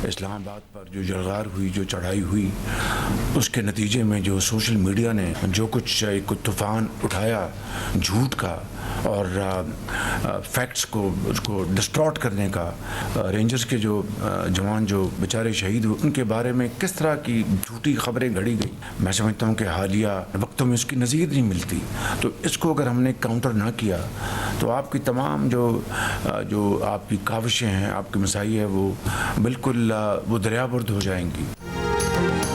इस्लामाबाद पर जो जलगार हुई, जो चढ़ाई हुई, उसके नतीजे में जो सोशल मीडिया ने जो कुछ एक तूफ़ान उठाया झूठ का और फैक्ट्स को उसको डिस्टॉर्ट करने का, रेंजर्स के जो जवान जो बेचारे शहीद हुए उनके बारे में किस तरह की झूठी खबरें घड़ी गई, मैं समझता हूँ कि हालिया वक्तों में उसकी नज़ीर नहीं मिलती। तो इसको अगर हमने काउंटर ना किया तो आपकी तमाम जो आपकी काविशें हैं, आपकी मसाई है, वो बिल्कुल वो दरियाबुर्द हो जाएंगी।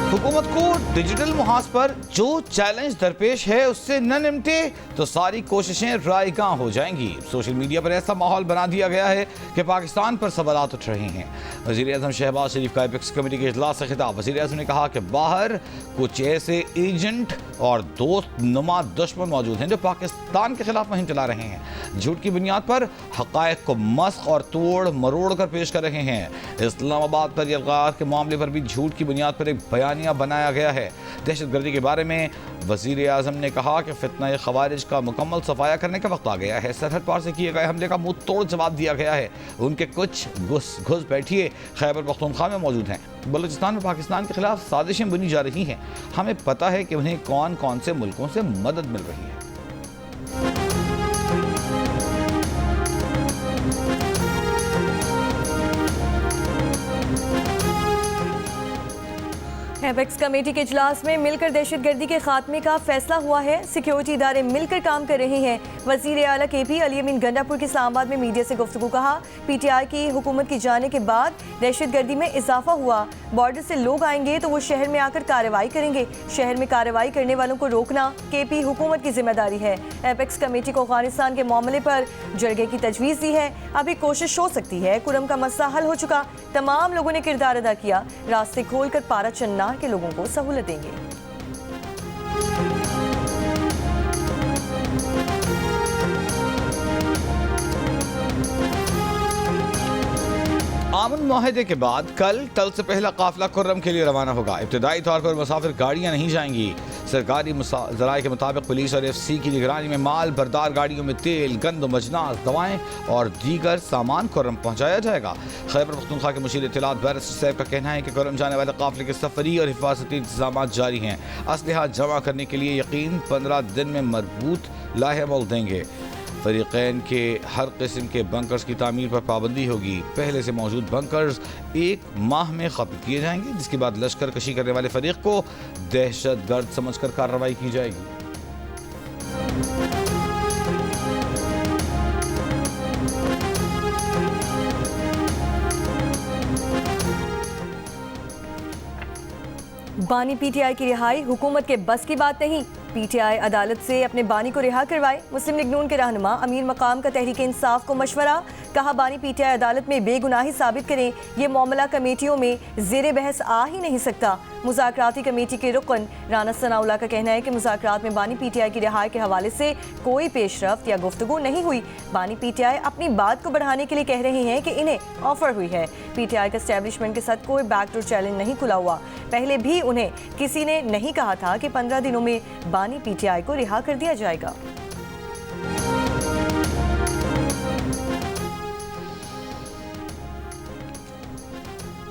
हुकूमत को डिजिटल मुहाज पर जो चैलेंज दरपेश है उससे न निपटे तो सारी कोशिशें रायगां हो जाएंगी। सोशल मीडिया पर ऐसा माहौल बना दिया गया है कि पाकिस्तान पर सवालात उठ रहे हैं। वज़ीर-ए-आज़म शहबाज शरीफ का एपेक्स कमेटी के इजलास से खिताब। वज़ीर-ए-आज़म ने कहा कि बाहर कुछ ऐसे एजेंट और दोस्त नुमा दुश्मन मौजूद हैं जो पाकिस्तान के खिलाफ मुहिम चला रहे हैं, झूठ की बुनियाद पर हक़ाइक़ को मस्ख और तोड़ मरोड़ कर पेश कर रहे हैं। इस्लामाबाद पर यलगार के मामले पर भी झूठ की बुनियाद पर एक बयानिया बनाया गया है। दहशतगर्दी के बारे में वज़ीर-ए-आज़म ने कहा कि फितना ख़वारिज का मुकम्मल सफाया करने का वक्त आ गया है। सरहद पार से किए गए हमले का मुंह तोड़ जवाब दिया गया है। उनके कुछ घुस बैठिए खैबर पख्तूनख्वा में मौजूद हैं। बलूचिस्तान में पाकिस्तान के खिलाफ साजिशें बुनी जा रही हैं। हमें पता है कि उन्हें कौन कौन से मुल्कों से मदद मिल रही है। एपेक्स कमेटी के इजलास में मिलकर दहशतगर्दी के खात्मे का फैसला हुआ है। सिक्योरिटी इदारे मिलकर काम कर रहे हैं। वज़ीर आला KP अली अमीन गंडापुर की इस्लामाबाद में मीडिया से गुफ्तगू। कहा PTI की हुकूमत की जाने के बाद दहशतगर्दी में इजाफा हुआ। बॉर्डर से लोग आएंगे तो वो शहर में आकर कार्रवाई करेंगे। शहर में कार्रवाई करने वालों को रोकना KP हुकूमत की जिम्मेदारी है। एपेक्स कमेटी को अफगानिस्तान के मामले पर जरगे की तजवीज़ दी है। अभी कोशिश हो सकती है। कुरम का मसला हल हो चुका। तमाम लोगों ने किरदार अदा किया। रास्ते खोल कर पारा चन्नार के लोगों को सहूलत देंगे। आमन मुआहदे के बाद कल तल से पहला काफिला कुर्रम के लिए रवाना होगा। इब्तदाई तौर पर मुसाफिर गाड़ियां नहीं जाएंगी। सरकारी ज़राए के मुताबिक पुलिस और FC की निगरानी में माल बरदार गाड़ियों में तेल, गंदम, अजनास, दवाएं और दीगर सामान कुर्रम पहुंचाया जाएगा। खैबर पख्तूनख्वा के मुशीर इत्तलात बैरिस्टर साहब का कहना है कि कुर्रम जाने वाले काफिले के सफरी और हिफाजती इंतजाम जारी हैं। असलहा जमा करने के लिए यकीन 15 दिन में मरबूत लाहेमल देंगे। फरीक़ैन के हर किस्म के बंकर्स की तामीर पर पाबंदी होगी। पहले से मौजूद बंकर्स 1 माह में ख़त्म किए जाएंगे, जिसके बाद लश्कर कशी करने वाले फरीक को दहशतगर्द समझकर कार्रवाई की जाएगी। बानी PTI की रिहाई हुकूमत के बस की बात नहीं। PTI अदालत से अपने बानी को रिहा करवाए। मुस्लिम लीग नून के रहनुमा अमीर मकाम का तहरीक इंसाफ को मशवरा। कहा बानी PTI अदालत में बेगुनाही साबित करें। ये मामला कमेटियों में ज़ेरे बहस आ ही नहीं सकता। मुज़ाकराती कमेटी के रुकन राना सनाउल्लाह का कहना है कि मुज़ाकरात में बानी PTI की रिहाई के हवाले से कोई पेशरफ्त या गुफ्तगू नहीं हुई। बानी PTI अपनी बात को बढ़ाने के लिए कह रहे हैं कि इन्हें ऑफर हुई है। PTI का एस्टेब्लिशमेंट के साथ कोई बैकडोर चैलेंज नहीं खुला हुआ। पहले भी उन्हें किसी ने नहीं कहा था कि 15 दिनों में बानी PTI को रिहा कर दिया जाएगा।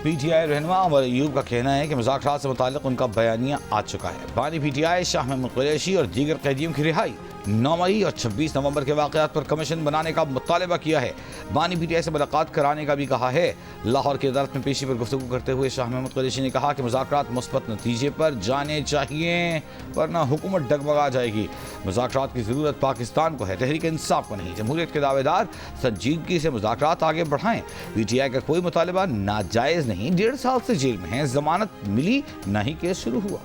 PTI रहनुमा उमर अयूब का कहना है कि मुज़ाकरात से मुताल्लिक़ उनका बयानिया आ चुका है। बानी PTI शाह महमूद कुरैशी और दीगर कैदियों की रिहाई, 9 मई और 26 नवंबर के वाक़यात पर कमीशन बनाने का मुतालबा किया है। बानी PTI से मुलाकात कराने का भी कहा है। लाहौर की अदालत में पेशी पर गुफ्तगू करते हुए शाह महमूद कुरैशी ने कहा कि मुज़ाकरात मुस्बत नतीजे पर जाने चाहिए, वरना हुकूमत डगमगा जाएगी। मुज़ाकरात की ज़रूरत पाकिस्तान को है, तहरीक इंसाफ को नहीं। जमहूरियत के दावेदार संजीदगी से मुज़ाकरात आगे बढ़ाएं। PTI का कोई मुतालबा नाजायज़ नहीं। 1.5 साल से जेल में हैं, जमानत मिली ना ही केस शुरू हुआ।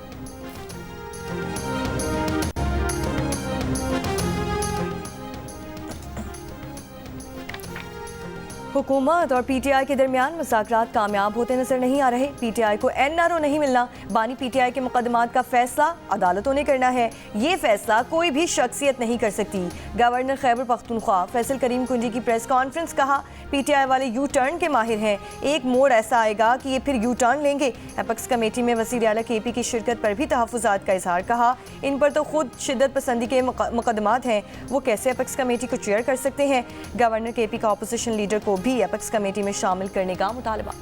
हुकूमत और PTI के दरमियान मुज़ाकरात कामयाब होते नजर नहीं आ रहे। PTI को NRO नहीं मिलना। बानी PTI के मुकदमात का फैसला अदालतों ने करना है। ये फैसला कोई भी शख्सियत नहीं कर सकती। गवर्नर खैबर पख्तूनख्वा फैसल करीम कुंजी की प्रेस कॉन्फ्रेंस। कहा PTI वाले यू टर्न के माहिर हैं। एक मोड़ ऐसा आएगा कि ये फिर यू टर्न लेंगे। एपेक्स कमेटी में वज़ीर आला KP की शिरकत पर भी तहफ़्फ़ुज़ात का इजहार। कहा इन पर तो खुद शिद्दत पसंदी के मुकदमात हैं, वो कैसे एपेक्स कमेटी को चेयर कर सकते हैं। गवर्नर KP का अपोजिशन लीडर को भी एपेक्स कमेटी में शामिल करने का मुतालबा।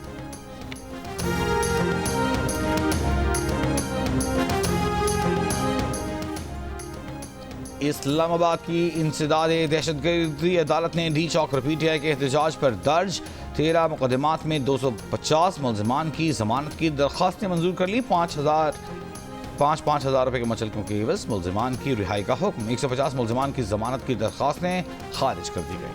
इस्लामाबाद की इंसदाद दहशतगर्दी अदालत ने डी चौक और PTI के एहतजाज पर दर्ज 13 मुकदमात में 250 मुलजमान की जमानत की दरख्वास्तें मंजूर कर ली। 5,000 रुपये के मुचलकों के एवज मुलजमान की रिहाई का हुक्म। 150 मुलजमान की जमानत की दरख्वास्तें खारिज कर दी गई।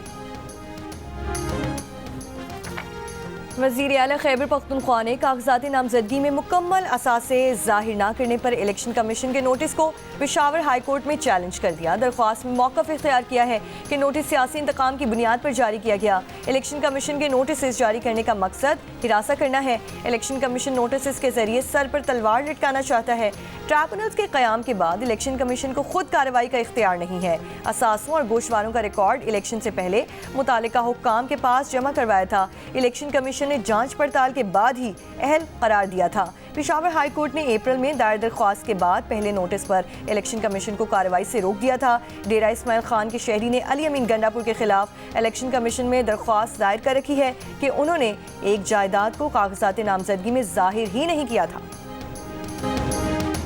वज़ीर आला खैबर पख्तूनख्वा ने कागजाती नामजदगी में मुकम्मल असासे जाहिर न करने पर इलेक्शन कमीशन के नोटिस को पेशावर हाई कोर्ट में चैलेंज कर दिया। दरख्वास्त में मौक़िफ़ इख्तियार किया है कि नोटिस सियासी इंतकाम की बुनियाद पर जारी किया गया। इलेक्शन कमीशन के नोटिस जारी करने का मकसद हिरासा करना है। इलेक्शन कमीशन नोटिस के जरिए सर पर तलवार लटकाना चाहता है। ट्राइब्यूनल्स के क़याम के बाद इलेक्शन कमीशन को खुद कार्रवाई का इख्तियार नहीं है। असासों और गोशवारों का रिकॉर्ड इलेक्शन से पहले मुतालिका हुक्काम के पास जमा करवाया था। इलेक्शन कमीशन ने जांच पड़ताल के बाद ही अहल करार दिया था। पेशावर हाई कोर्ट ने अप्रैल में दायर दरख्वास्त के बाद पहले नोटिस पर इलेक्शन कमीशन को कार्रवाई से रोक दिया था। डेरा इस्माइल खान के शहरी ने अली अमीन गंडापुर के खिलाफ इलेक्शन कमीशन में दरख्वास्त दायर कर रखी है कि उन्होंने एक जायदाद को कागजात नामजदगी में जाहिर ही नहीं किया था।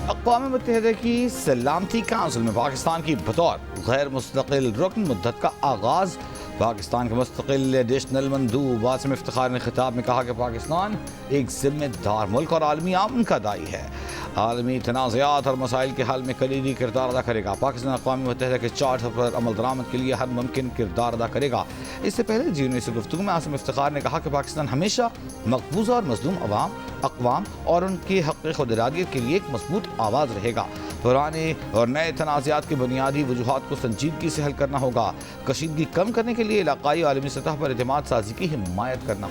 अक़वाम मुत्तहिदा की सलामती काउंसिल में पाकिस्तान की बतौर गैर मुस्तकिल रुकन मुद्दत का आगाज़। पाकिस्तान के मुस्तकिल एडिशनल मंदूब आसिम इफ्तिखार ने खिताब में कहा कि पाकिस्तान एक जिम्मेदार मुल्क और आलमी अमन का दाई है। आलमी तनाज़ात और मसाइल के हल में कलीदी किरदार अदा करेगा। पाकिस्तान अक़वाम मुत्तहिदा के चार्टर पर अमल दरामद के लिए हर मुमकिन किरदार अदा करेगा। इससे पहले जीवन से गुफ्तगू में आसिम इफ्तिखार ने कहा कि पाकिस्तान हमेशा मकबूजा और मजलूम अक़वाम और उनके हक़ खुद इरादियत के लिए एक मजबूत आवाज़ रहेगा। पुराने और नए तनाज़ात के बुनियादी वजूहात को संजीदगी से हल करना होगा। कशीदगी कम करने के लिए इलाक़ाई आलमी सतह पर एतमाद साजी की हिमायत करना।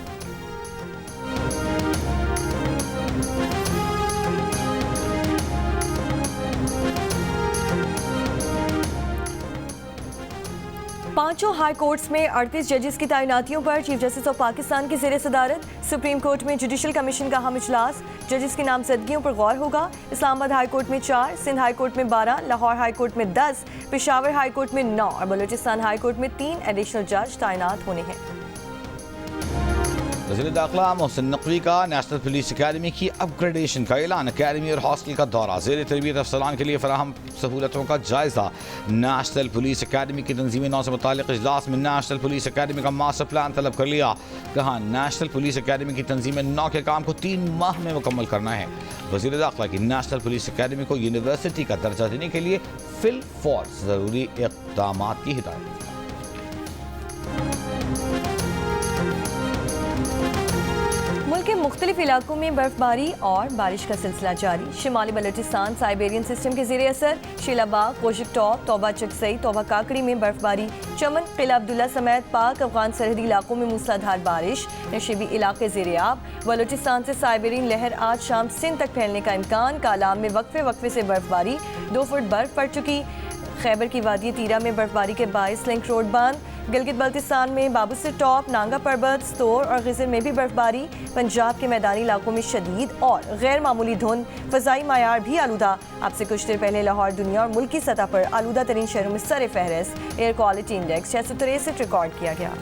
पांचों हाई कोर्ट्स में 38 जजेस की तैनातियों पर चीफ जस्टिस ऑफ पाकिस्तान की ज़ेर सदारत सुप्रीम कोर्ट में जुडिशल कमीशन का अहम इजलास। जजेस की नामजदगियों पर गौर होगा। इस्लामाबाद हाई कोर्ट में 4, सिंध हाई कोर्ट में 12, लाहौर हाई कोर्ट में 10, पेशावर हाई कोर्ट में 9 और बलूचिस्तान हाई कोर्ट में 3 एडिशनल जज तैनात होने हैं। वज़ीर दाखिला मोहसिन नकवी का नेशनल पुलिस अकेडमी की अपग्रेडेशन का ऐलान। अकेडमी और हॉस्टल का दौरा। ज़ेर तरबियत अफसरान के लिए फराहम सहूलतों का जायजा। नेशनल पुलिस अकेडमी की तंजीमी नौ से मुतालिक इजलास में नेशनल पुलिस अकेडमी का मास्टर प्लान तलब कर लिया। कहा नेशनल पुलिस अकेडमी की तंजीम 9 के काम को 3 माह में मुकम्मल करना है। वज़ीर दाखिला की नेशनल पुलिस अकेडमी को यूनिवर्सिटी का दर्जा देने के लिए फिल फॉर ज़रूरी इक़दाम की हिदायत। मुल्क के मुख्तलिफ इलाकों में बर्फबारी और बारिश का सिलसिला जारी। शिमाली बलूचिस्तान साइबेरियन सिस्टम के ज़ेरे असर शीलाबाग, कोशिक टॉप, तौबा चकसई, तौबा काकड़ी में बर्फबारी। चमन, किला अब्दुल्ला समेत पाक अफगान सरहदी इलाकों में मूसलाधार बारिश। नशीबी इलाके ज़ेरे आब। बलूचिस्तान से साइबेरियन लहर आज शाम सिंध तक फैलने का इम्कान। कालाम में वक्फे से बर्फबारी। 2 फुट बर्फ पड़ चुकी। खैबर की वादी तीरा में बर्फबारी के बायस लिंक रोड बंद। गिलगित बल्तिस्तान में बाबूसर टॉप, नांगा पर्वत, स्तोर और गिजर में भी बर्फबारी। पंजाब के मैदानी इलाकों में शदीद और गैर मामूली धुंध। फ़ज़ाई मायार भी आलूदा। अब से कुछ देर पहले लाहौर दुनिया और मुल्क की सतह पर आलूदा तरीन शहरों में सर फहरिस्त। एयर क्वालिटी इंडेक्स 663 रिकॉर्ड किया गया।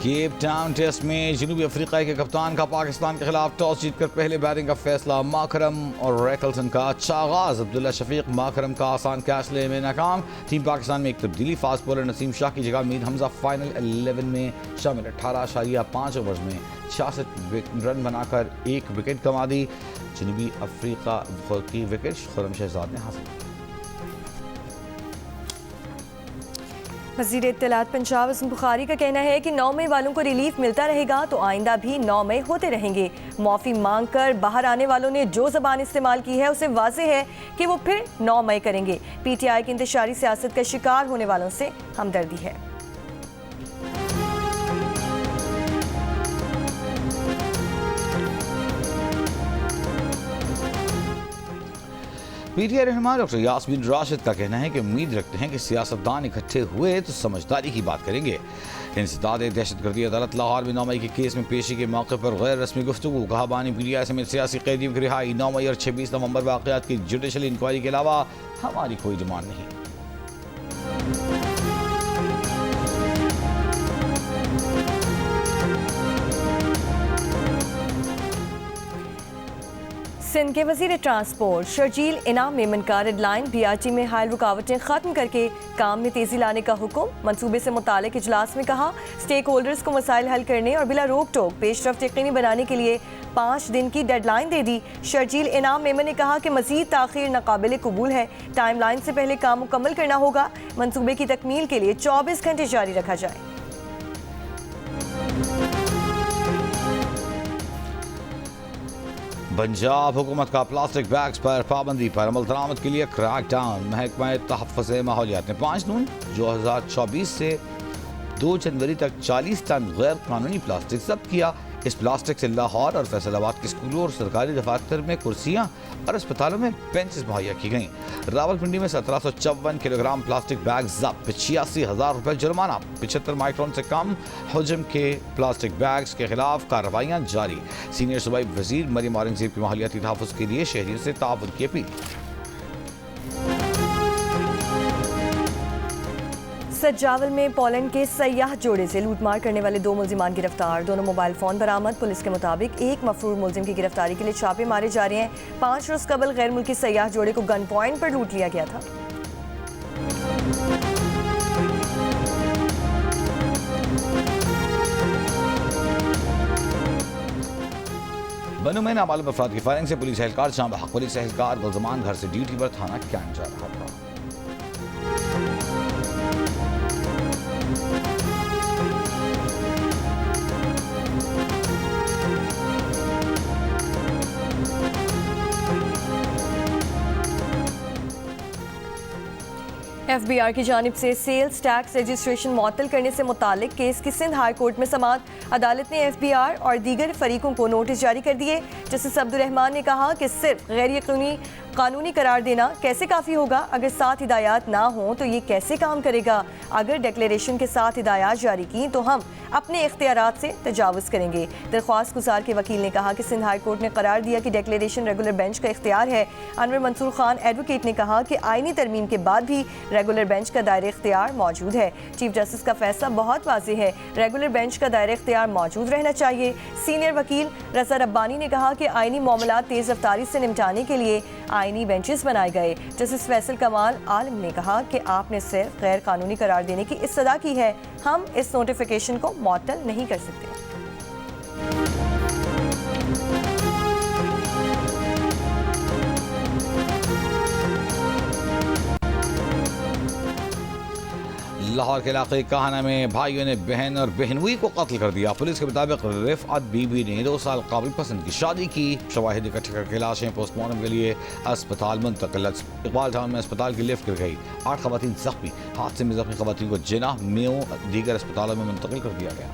केप टाउन टेस्ट में जनूबी अफ्रीका के कप्तान का पाकिस्तान के खिलाफ टॉस जीतकर पहले बैटिंग का फैसला। माकरम और रैकल्सन का अच्छा आगाज। अब्दुल्ला शफीक माकरम का आसान कैच ले में नाकाम। टीम पाकिस्तान में एक तब्दीली। फास्ट बॉलर नसीम शाह की जगह मीर हमजा फाइनल 11 में शामिल। 18.5 ओवर्स में 66 रन बनाकर 1 विकेट गंवा दी। जनूबी अफ्रीका की विकेट खुर्रम शहजाद ने हासिल की। वज़ीर इत्तलात पंजाब हसन बुखारी का कहना है कि 9 मई वालों को रिलीफ मिलता रहेगा तो आइंदा भी 9 मई होते रहेंगे। माफ़ी मांग कर बाहर आने वालों ने जो ज़बान इस्तेमाल की है उसे वाज़ेह है कि वो फिर 9 मई करेंगे। PTI की इंतशारी सियासत का शिकार होने वालों से हमदर्दी है। PTI रहनुमा डॉक्टर यास्मीन राशिद का कहना है कि उम्मीद रखते हैं कि सियासतदान इकट्ठे हुए तो समझदारी की बात करेंगे। इंसदाद दहशतगर्दी अदालत लाहौर में 9 मई के केस में पेशी के मौके पर गैर रस्मी गुफ्तगू। कहा बानी PTI समेत सियासी कैदियों की रिहाई। 9 मई और 26 नवंबर वाक़यात की जुडिशल इंक्वायरी के अलावा हमारी कोई डिमांड नहीं। सिंध के वजीर ट्रांसपोर्ट शर्जील इनाम मेमन का रेड लाइन BRT में हाल रुकावटें खत्म करके काम में तेजी लाने का हुक्म। मंसूबे से मुतालिक इजलास में कहा, स्टेक होल्डर्स को मसाइल हल करने और बिला रोक टोक पेशरफ्त यकीनी बनाने के लिए 5 दिन की डेडलाइन दे दी। शर्जील इनाम मेमन ने कहा कि मजीद ताखीर नाकाबिल कबूल है, टाइम लाइन से पहले काम मुकम्मल करना होगा। मंसूबे की तकमील के लिए 24 घंटे जारी रखा जाए। पंजाब हुकूमत का प्लास्टिक बैग्स पर पाबंदी पर अमल दरामद के लिए क्रैकडाउन। महकमा तहफ़्फ़ुज़ माहौलियात ने 5 जून 2024 से 2 जनवरी तक 40 टन गैर कानूनी प्लास्टिक जब्त किया। इस प्लास्टिक से लाहौर और फैसलाबाद के स्कूलों और सरकारी दफातर में कुर्सियाँ और अस्पतालों में बेंचेस मुहैया की गईं। रावलपिंडी में 1754 किलोग्राम प्लास्टिक बैग जब्त, 85,000 रुपये जुर्माना। 75 माइक्रोन से कम हजम के प्लास्टिक बैग्स के खिलाफ कार्रवाइयाँ जारी। सीनियर सूबाई वजीर मरियम औरंगजेब की माहौलियाती तहफ़्फ़ुज़ के लिए शहरियों से ताउन की अपील। सज्जावल में पोलैंड के सयाह जोड़े से लूटमार करने वाले 2 मुलजिमान गिरफ्तार। दोनों मोबाइल फोन बरामद। पुलिस के मुताबिक एक मफरूर मुलजिम की गिरफ्तारी के लिए छापे मारे जा रहे हैं। 5 रोज कबल गैर मुल्की सयाह जोड़े को गन पॉइंट पर लूट लिया गया था। बनू में नामालूम अफराद की फायरिंग से पुलिस एहलकार जाम बहक। पुलिस एहलकार गुलजमान घर से ड्यूटी पर थाना कैंट जा रहा था। FBI की जानिब से सेल्स टैक्स रजिस्ट्रेशन मुअत्तल करने से मुतालिक केस की सिंध हाई कोर्ट में समाअत। अदालत ने FBI और दीगर फरीकों को नोटिस जारी कर दिए। जस्टिस अब्दुर्रहमान ने कहा कि सिर्फ गैर यकीनी कानूनी करार देना कैसे काफ़ी होगा? अगर 7 हिदायत ना हो तो ये कैसे काम करेगा? अगर डिक्लेरेशन के साथ हिदायत जारी की तो हम अपने इख्तियारात से तजावुज़ करेंगे। दरख्वास्त गुजार के वकील ने कहा कि सिंध हाई कोर्ट ने करार दिया कि डिक्लेरेशन रेगुलर बेंच का इख्तियार है। अनवर मंसूर खान एडवोकेट ने कहा कि आईनी तरमीम के बाद भी रेगुलर बेंच का दायरे इख्तियार मौजूद है। चीफ जस्टिस का फैसला बहुत वाज़ेह है, रेगुलर बेंच का दायरे इख्तियार मौजूद रहना चाहिए। सीनियर वकील रज़ा रब्बानी ने कहा कि आईनी मामलात तेज़ रफ्तारी से निपटाने के लिए आईनी बेंचेस बनाए गए। जस्टिस फैसल कमाल आलम ने कहा कि आपने सिर्फ गैर कानूनी करार देने की इस्तदा की है, हम इस नोटिफिकेशन को मुअत्तल नहीं कर सकते। लाहौर के इलाके कहाना में भाइयों ने बहन और बहनोई को कत्ल कर दिया। पुलिस के मुताबिक रिफअत बीबी ने 2 साल काबिल पसंद की शादी की। शवाहिद इकट्ठे करके लाशें पोस्टमार्टम के लिए अस्पताल मुंतकिल। इकबाल टाउन में अस्पताल की लिफ्ट गिर गई, 8 खवातीन जख्मी। हादसे में जख्मी खवातीन को जिना मेओ दीगर अस्पतालों में मुंतकिल कर दिया गया।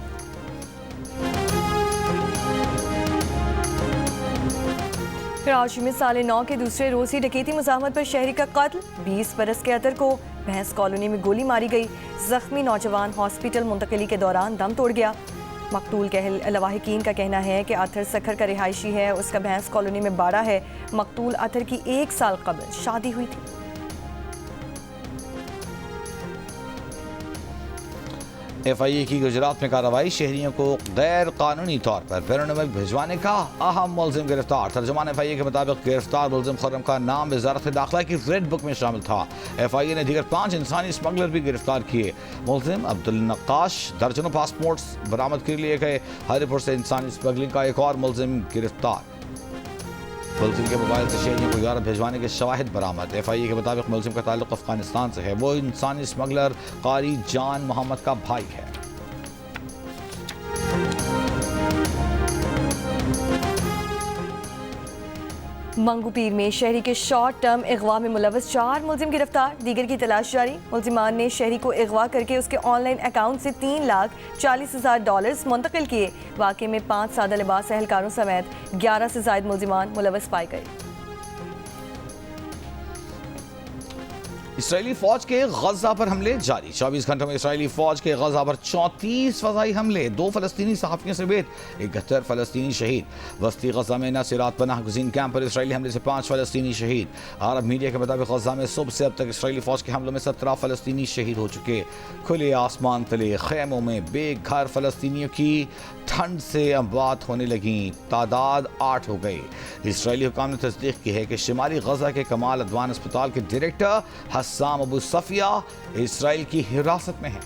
कराची में साले 9 के दूसरे रोज ही डकैती मुज़ाहमत पर शहरी का कत्ल। 20 बरस के अतर को भैंस कॉलोनी में गोली मारी गई। जख्मी नौजवान हॉस्पिटल मुंतकिली के दौरान दम तोड़ गया। मकतूल के लवाहिकीन का कहना है कि अतर सखर का रिहायशी है, उसका भैंस कॉलोनी में बाड़ा है। मकतूल अतर की 1 साल कबल शादी हुई थी। FIA की गुजरात में कार्रवाई। शहरियों को गैर कानूनी तौर पर बैरून मुल्क भिजवाने का अहम मुलजिम गिरफ्तार। तर्जुमान FIA के मुताबिक गिरफ्तार मुलजिम खुर्रम का नाम वजारत दाखिला की रेड बुक में शामिल था। FIA ने दीगर 5 इंसानी स्मगलर भी गिरफ्तार किए। मुलजिम अब्दुल नक्काश दर्जनों पासपोर्ट्स बरामद कर लिए गए। हरिपुर से इंसानी स्मगलिंग का एक और मुलजिम गिरफ्तार। मुलजिम के मोबाइल से शहरियों को यूरोप भिजवाने के शवाहिद बरामद। FIA के मुताबिक मुलजिम का ताल्लुक अफगानिस्तान से है। वो इंसानी स्मगलर कारी जान मोहम्मद का भाई है। मंगूपीर में शहरी के शॉर्ट टर्म अगवा में मुलव्वस 4 मुलजिम गिरफ्तार। दीगर की तलाश जारी। मुलजिमान ने शहरी को अगवा करके उसके ऑनलाइन अकाउंट से $3,40,000 मुंतकिल किए। वाक़े में 5 सादा लिबास एहलकारों समेत 11 से ज़ायद मुलजिमान मुलव्वस पाए गए। इसराइली फौज के गजा पर हमले जारी। 24 घंटों में इसराइली फौज के गजा पर 34 फजाई हमले, 2 फलस्तीनी सहाफ़ियों समेत 71 फलस्तीनी शहीद। वस्ती गजा में नसीरात पनाह गुज़ीन कैंप पर इसराइली हमले से 5 फलस्तीनी शहीद। अरब मीडिया के मुताबिक गजा में सुबह से अब तक इसराइली फौज के हमलों में 17 फलस्तीनी शहीद हो चुके। खुले आसमान तले खैमों में बेघर फलस्तीनियों की ठंड से अमवात होने लगी, तादाद 8 हो गई। इसराइली हुकाम ने तस्दीक की है कि शिमाली गजा के कमाल अदवान अस्पताल के डायरेक्टर हस्साम अबू सफिया इसराइल की हिरासत में है।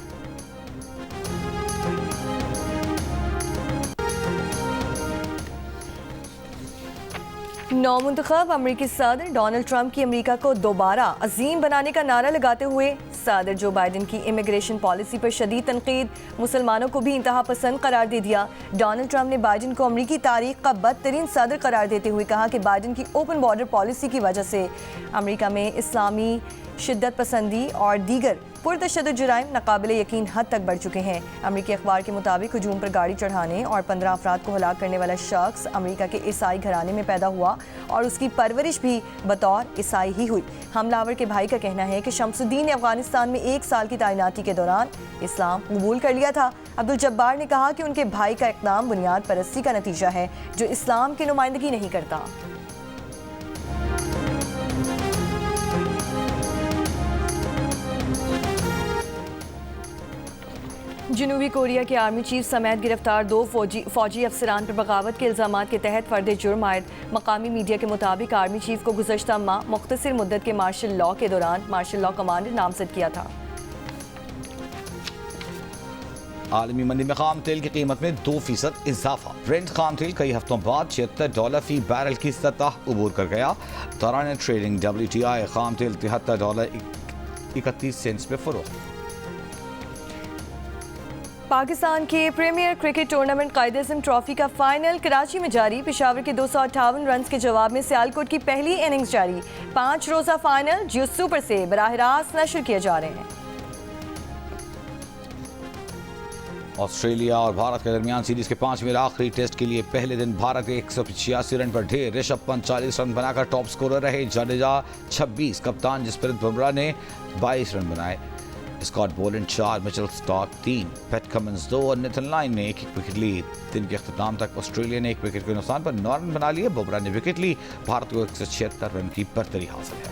नौमुंतखब अमरीकी सदर डोनाल्ड ट्रंप की अमरीका को दोबारा अजीम बनाने का नारा लगाते हुए सदर जो बाइडन की इमिग्रेशन पॉलिसी पर शदीद तनकीद, मुसलमानों को भी इंतहा पसंद करार दे दिया। डोनाल्ड ट्रंप ने बाइडन को अमरीकी तारीख का बदतरीन सदर करार देते हुए कहा कि बाइडन की ओपन बॉर्डर पॉलिसी की वजह से अमरीका में इस्लामी शिद्दत पसंदी और दीगर पुरतशद्दुद जुराइम नाकाबिले यकीन हद तक बढ़ चुके हैं। अमरीकी अखबार के मुताबिक हुजूम पर गाड़ी चढ़ाने और 15 अफराद को हलाक करने वाला शख्स अमरीका के ईसाई घराने में पैदा हुआ और उसकी परवरिश भी बतौर ईसाई ही हुई। हमलावर के भाई का कहना है कि शमसुद्दीन ने अफगानिस्तान में 1 साल की तैनाती के दौरान इस्लाम कबूल कर लिया था। अब्दुल जब्बार ने कहा कि उनके भाई का इक़दाम बुनियाद परस्ती का नतीजा है जो इस्लाम की नुमाइंदगी नहीं करता। जनूबी कोरिया के आर्मी चीफ समेत गिरफ्तार 2 फौजी अफसरान पर बगावत के इल्ज़ामात के तहत फर्द जुर्म आयद। मकामी मीडिया के मुताबिक आर्मी चीफ को गुज़श्ता माह मुख्तसर मुद्दत के मार्शल लॉ के दौरान मार्शल लॉ कमांडर नामजद किया था। आलमी मंडी में खाम तेल की कीमत में 2% इजाफा। ब्रेंट खाम तेल कई हफ्तों बाद $76 फी बैरल की सतह उबूर कर गया। दौरान ट्रेडिंग WTI खाम तेल $73.31 पे फरोख्त। पाकिस्तान के premier cricket tournament Quaid-e-Azam trophy का फाइनल कराची में जारी। पेशावर के 258 रन के जवाब में सियालकोट की पहली इनिंग्स जारी। 5 रोज़ा फाइनल जियो सुपर से बराह रास्त नशर किए जा रहे हैं। ऑस्ट्रेलिया और भारत के दरमियान सीरीज के 5वें आखिरी टेस्ट के लिए पहले दिन भारत के 185 रन पर ढेर। ऋषभ पंत 40 रन बनाकर टॉप स्कोरर रहे। जडेजा 26, कप्तान जसप्रीत बुमराह ने 22 रन बनाए। Scott Boland 4, Mitchell Starc 3, Pat Cummins 2 और नेथन लाइन ने 1-1 विकेट ली। दिन के अख्ताम तक ऑस्ट्रेलिया ने 1 विकेट के नुकसान पर 9 रन बना लिए। बुमराह ने विकेट ली। भारत को 176 रन की बरतरी हासिल है।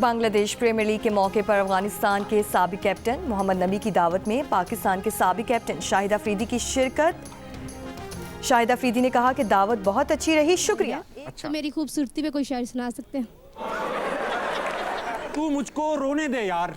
बांग्लादेश प्रीमियर लीग के मौके पर अफगानिस्तान के साबिक कैप्टन मोहम्मद नबी की दावत में पाकिस्तान के साबिक कैप्टन शाहिद अफरीदी की शिरकत। शाहिद अफरीदी ने कहा कि दावत बहुत अच्छी रही, शुक्रिया। अच्छा। तो मेरी खूबसूरती पे कोई शायरी सुना सकते हैं? तू मुझको रोने दे यार।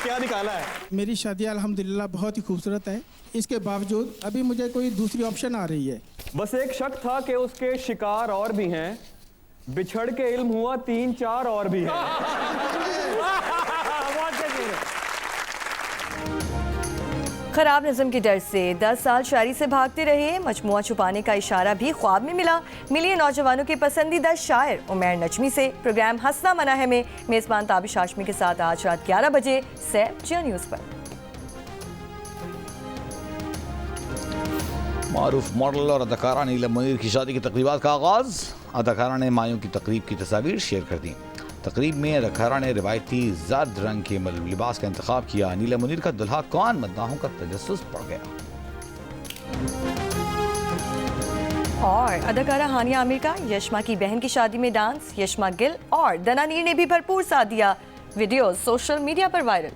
क्या निकाला है? मेरी शादी अल्हम्दुलिल्लाह बहुत ही खूबसूरत है। इसके बावजूद अभी मुझे कोई दूसरी ऑप्शन आ रही है। बस एक शक था कि उसके शिकार और भी हैं। बिछड़ के इल्म हुआ 3-4 और भी हैं। खराब नज़म के डर से 10 साल शायरी से भागते रहे। मजमुआ छुपाने का इशारा भी ख्वाब में मिला। मिलिए नौजवानों के पसंदीदा शायर उमैर नजमी से। प्रोग्राम हंसना मना है में मेज़बान ताबिश हाशमी के साथ आज रात 11 बजे सैफ जियो न्यूज़ पर। मारूफ मॉडल और अदाकारा नीलम मुनीर की शादी की तकरीबात का आगाज़। अदाकारा ने मायों की तकरीब की तस्वीर शेयर कर दी। तकरीब में अदाकारा ने रिवायती जर्द रंग के लिबास का इंतखाब किया। नीलम मुनीर का दुल्हा कौन, मद्दाहों का तजस्सुस पड़ गया। और अदाकारा हानिया आमिर का यशमा की बहन की शादी में डांस। यशमा गिल और दनानीर ने भी भरपूर साथ दिया। वीडियो सोशल मीडिया पर वायरल।